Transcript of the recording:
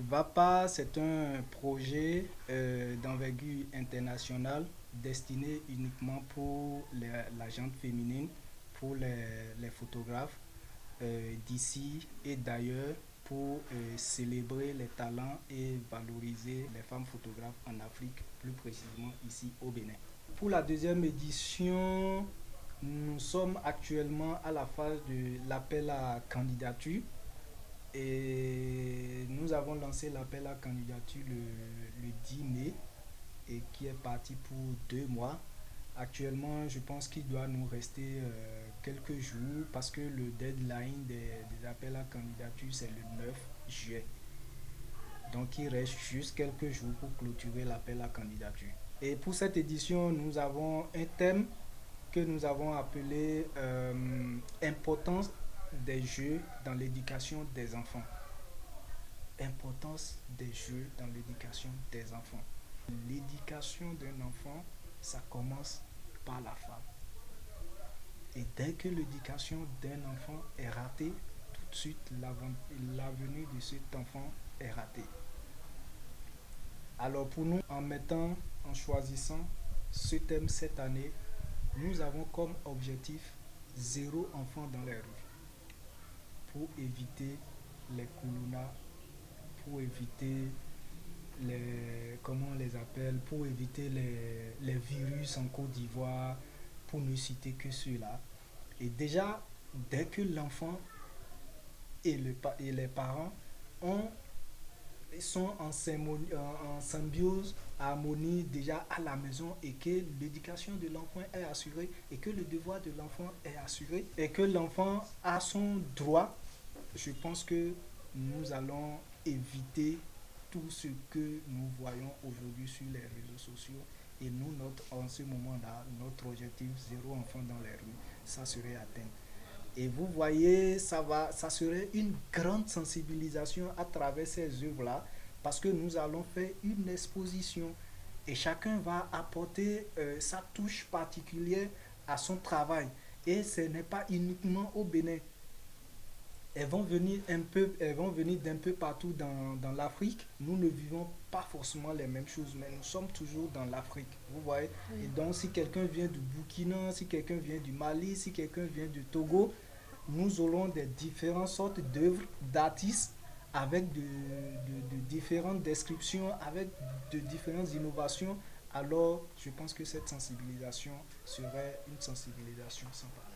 VAPA, c'est un projet d'envergure internationale destiné uniquement pour la gente féminine, pour les photographes d'ici et d'ailleurs pour célébrer les talents et valoriser les femmes photographes en Afrique, plus précisément ici au Bénin. Pour la deuxième édition, nous sommes actuellement à la phase de l'appel à candidature et nous avons lancé l'appel à candidature le 10 mai et qui est parti pour 2 mois. Actuellement, je pense qu'il doit nous rester quelques jours parce que le deadline des appels à candidature, c'est le 9 juillet. Donc, il reste juste quelques jours pour clôturer l'appel à candidature. Et pour cette édition, nous avons un thème que nous avons appelé Importance des jeux dans l'éducation des enfants. Importance des jeux dans l'éducation des enfants. L'éducation d'un enfant, ça commence par la femme. Et dès que l'éducation d'un enfant est ratée, tout de suite l'avenir de cet enfant est raté. Alors pour nous, en choisissant ce thème cette année, nous avons comme objectif zéro enfant dans les rues pour éviter les coulonas, pour éviter comment on les appelle, pour éviter les virus en Côte d'Ivoire, pour ne citer que ceux-là. Et déjà, dès que l'enfant et les parents ont, sont en symbiose, harmonie déjà à la maison et que l'éducation de l'enfant est assurée et que le devoir de l'enfant est assuré et que l'enfant a son droit, je pense que nous allons éviter tout ce que nous voyons aujourd'hui sur les réseaux sociaux. Et nous, en ce moment-là, notre objectif zéro enfant dans les rues, ça serait atteint. Et vous voyez, ça serait une grande sensibilisation à travers ces œuvres-là, parce que nous allons faire une exposition et chacun va apporter sa touche particulière à son travail. Et ce n'est pas uniquement au Bénin. Elles vont venir d'un peu partout dans l'Afrique. Nous ne vivons pas forcément les mêmes choses, mais nous sommes toujours dans l'Afrique. Vous voyez? Et Oui. donc, si quelqu'un vient du Burkina, si quelqu'un vient du Mali, si quelqu'un vient du Togo, nous aurons des différentes sortes d'œuvres d'artistes avec de différentes descriptions, avec de différentes innovations. Alors, je pense que cette sensibilisation serait une sensibilisation sans pareil.